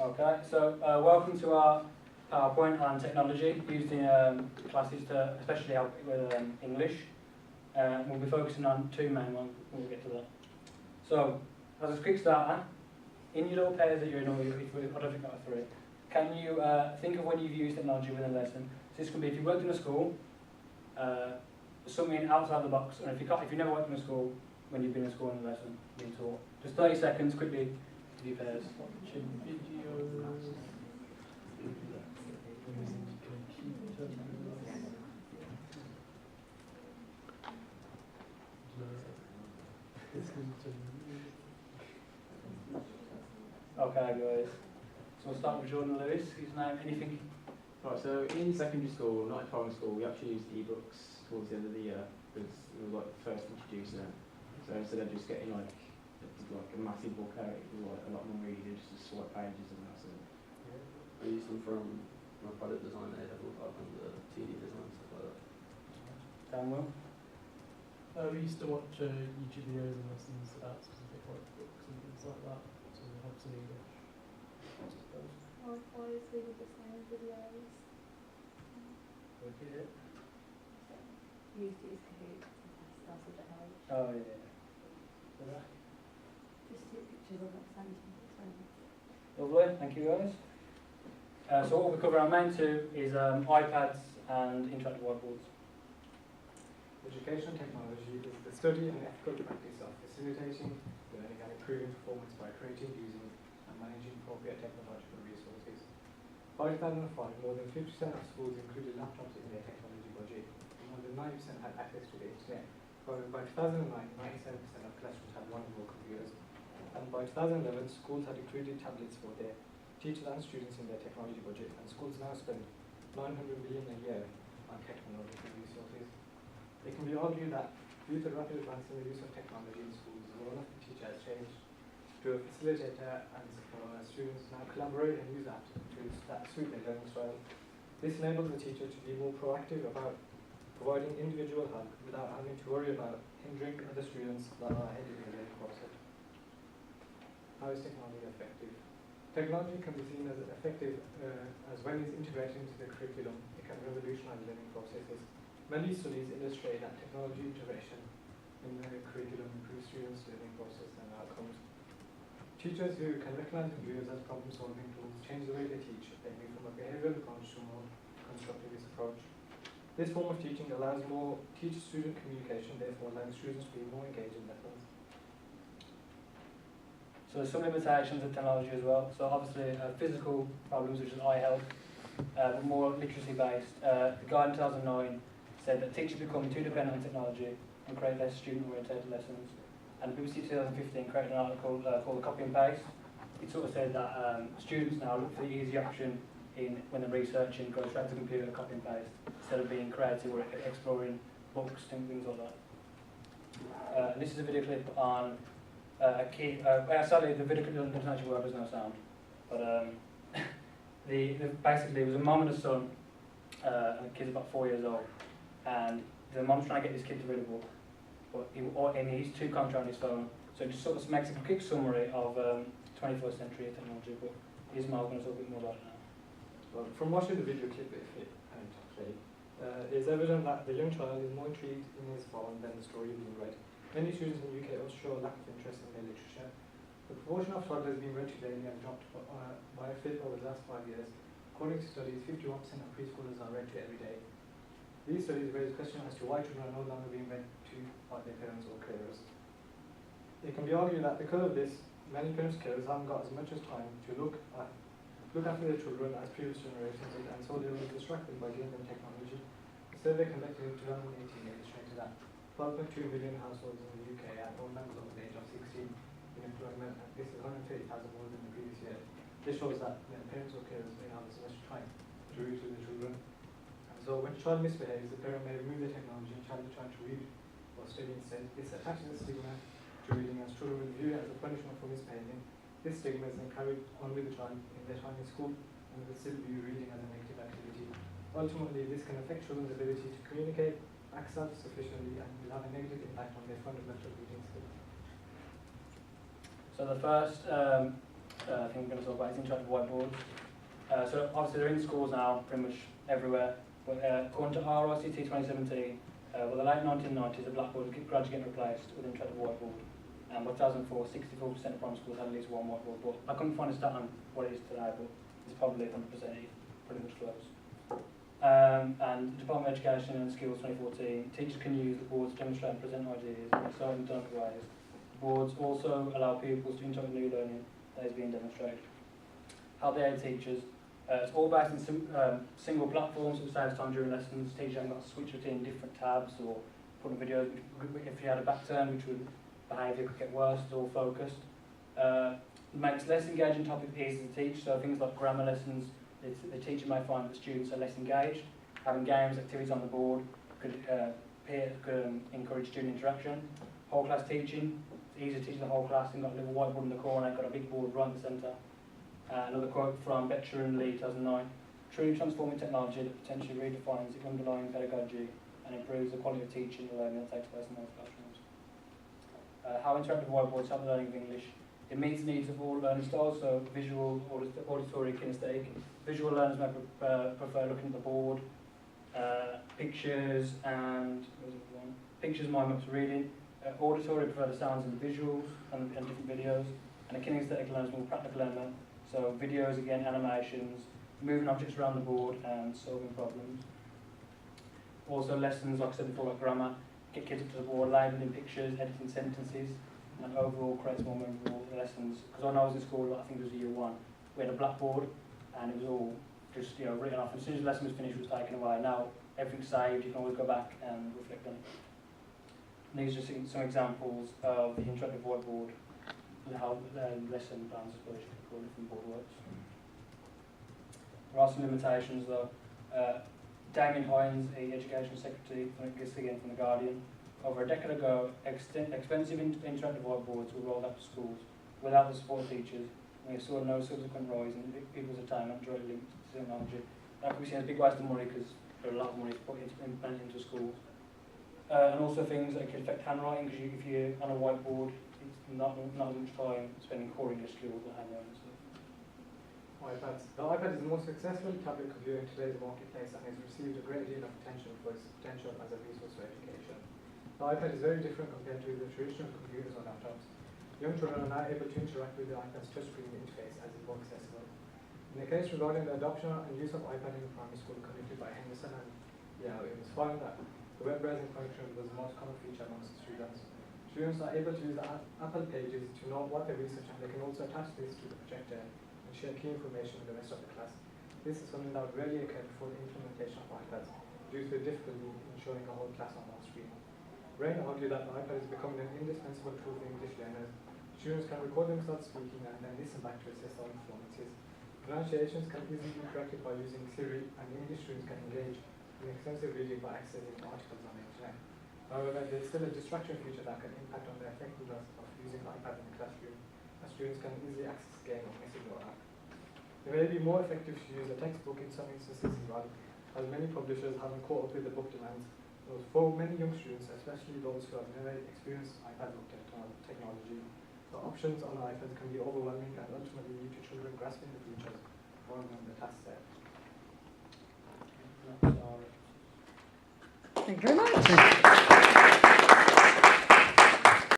Okay, so welcome to our PowerPoint on technology used in classes to especially help with English. We'll be focusing on two main ones when we get to that. So, as a quick starter, in your little pairs that you're in, or if I don't think out of three, can you think of when you've used technology within a lesson? So this can be if you've worked in a school, something outside the box, or if you've never worked in a school, when you've been in school in a lesson, being taught. Just 30 seconds, quickly, to do pairs. Watching videos. Using computers. Listening to music. Okay, guys. So we'll start with Jordan Lewis. His name, anything? Right, so in secondary school, not in primary school, we actually used e-books towards the end of the year because it was like the first introducing it. So instead of just getting like a massive book out, it was like a lot more reading, just swipe pages and that's it. I used them from my product design A-level, like on the TD design, stuff like that. Daniel? We used to watch YouTube videos and lessons about specific like books and things like that, so it helps in English. Likewise, we did the same videos. What did it? Used to use Kahoot, that's a bit help. Oh, yeah. Just take pictures of extensions. Lovely, thank you guys. So what we'll cover our main two is iPads and interactive whiteboards. Educational technology is the study and ethical practice of facilitating learning and improving performance by creating, using and managing appropriate technological resources. By 2005, more than 50% of schools included laptops in their technology budget, and more than 90% had access to the internet. However, by 2009, 97% of classrooms had one or more computers, and by 2011, schools had included tablets for their teachers and students in their technology budget, and schools now spend $900 million a year on technological resources. It can be argued that due to the rapid advance in the use of technology in schools, the role of the teacher has changed to a facilitator and supporter. Students now collaborate and use apps tools that suit their learning style. This enables the teacher to be more proactive about providing individual help without having to worry about hindering other students that are ahead in the learning process. How is technology effective? Technology can be seen as effective as when it's integrated into the curriculum. It can revolutionize learning processes. Many studies illustrate that technology integration in the curriculum improves students' learning process and outcomes. Teachers who can recognize computers as problem-solving tools change the way they teach. They move from a behavioral approach to a more constructivist approach. This form of teaching allows more teacher-student communication, therefore allowing students to be more engaged in lessons. So there's some limitations of technology as well. So obviously physical problems such as eye health, but more literacy based. The guide in 2009 said that teachers become too dependent on technology and create less student-oriented lessons. And BBC 2015 created an article called Copy and Paste. It sort of said that students now look for the easy option when they're researching, go straight to the computer, copy and paste, instead of being creative or exploring books and things like that. This is a video clip on a kid. Sadly, the video clip doesn't actually work, there's no sound. But basically, it was a mum and a son, and the kid's about 4 years old. And the mom's trying to get this kid to read a book, but he's too contrary on his phone. So it just sort of makes a quick summary of 21st century technology, but Ismail going to talk a bit more about it now. Well, from watching the video clip it's evident that the young child is more intrigued in his phone than the story being read. Many students in the UK also show a lack of interest in their literature. The proportion of toddlers being read daily has dropped by a fifth over the last 5 years. According to studies, 51% of preschoolers are read to every day. These studies raise a question as to why children are no longer being read to by their parents or carers. It can be argued that because of this, many parents and carers haven't got as much as time to look after their children as previous generations did, and so they were distracted by giving them technology. A survey conducted in 2018 illustrated that 12.2 million households in the UK had all members of the age of 16 in employment, and this is 130,000 more than the previous year. This shows that parents or carers may not have as much time to read to their children. So when a child misbehaves, the parent may remove the technology and child is trying to read or study instead. This attaches a stigma to reading, as children will view it as a punishment for misbehaving. This stigma is then carried on with the child in their time in school and will still view reading as a negative activity. Ultimately, this can affect children's ability to communicate, act self-sufficiently, and will have a negative impact on their fundamental reading skills. So the first thing we're going to talk about is interactive whiteboards. So obviously they're in schools now, pretty much everywhere. But according to RICT 2017, well, the late 1990s, the blackboard was gradually getting replaced with an interactive whiteboard. And by 2004, 64% of primary schools had at least one whiteboard. But I couldn't find a stat on what it is today, but it's probably 100%, pretty much close. And the Department of Education and Skills 2014, teachers can use the boards to demonstrate and present ideas in exciting and dynamic ways. Boards also allow pupils to interact with new learning that is being demonstrated. How they aid teachers. It's all based on single platforms, which saves time during lessons. Teachers haven't got to switch between different tabs or put in videos. If you had a back turn, which would behaviour could get worse, it's all focused. Makes less engaging topics easy to teach, so things like grammar lessons, the teacher may find that students are less engaged. Having games, activities on the board could encourage student interaction. Whole class teaching, it's easy to teach the whole class. You've got a little whiteboard in the corner, got a big board right in the centre. Another quote from Betcher and Lee 2009, truly transforming technology that potentially redefines the underlying pedagogy and improves the quality of teaching and learning that takes place in most classrooms. How interactive whiteboards help the learning of English. It meets the needs of all learning styles, so visual, auditory, kinesthetic. Visual learners may prefer looking at the board. Pictures and pictures, mind maps, reading. Auditory prefer the sounds and visuals and different videos. And a kinesthetic learner is more practical learner. So videos, again, animations, moving objects around the board and solving problems. Also lessons, like I said before, like grammar. Get kids up to the board, labelling pictures, editing sentences, and overall creates more memorable lessons. Because when I was in school, I think it was year 1, we had a blackboard, and it was all just written off. As soon as the lesson was finished, it was taken away. Now everything's saved. You can always go back and reflect on it. And these are just some examples of the interactive whiteboard and how lesson plans, I suppose you could call it, from board works. There are some limitations though. Damien Hines, the Education Secretary, this again from The Guardian, over a decade ago, expensive interactive whiteboards were rolled out to schools without the support of teachers, and we saw no subsequent rise in people's attainment directly linked to technology. That could be seen as a big waste of money because there are a lot of money to put into schools. And also things that could affect handwriting, because if you're on a whiteboard, it's not as much time spending core English skills and handwriting stuff. iPads. The iPad is the most successful tablet computer in today's marketplace and has received a great deal of attention for its potential as a resource for education. The iPad is very different compared to the traditional computers or laptops. Young children are now able to interact with the iPad's touchscreen interface as it's more accessible. In the case regarding the adoption and use of iPad in primary school conducted by Henderson and Yao, it was found that the web browsing function was the most common feature amongst students. Students are able to use the Apple Pages to know what they research, and they can also attach this to the projector and share key information with the rest of the class. This is something that would rarely occur before the implementation of iPads due to the difficulty in showing a whole class on one screen. Rain argued that the iPad is becoming an indispensable tool for English learners. Students can record themselves speaking and then listen back to assess their own performances. Pronunciations can easily be corrected by using Siri, and English students can engage in extensive reading by accessing articles on the internet. However, there is still a distraction feature that can impact on the effectiveness of using the iPad in the classroom, as students can easily access a game or message or app. It may be more effective to use a textbook in some instances as well, as many publishers haven't caught up with the book demands. For many young students, especially those who have never experienced iPad book technology, the options on the iPad can be overwhelming and ultimately lead to children grasping the features rather than the task set. Thank you very much.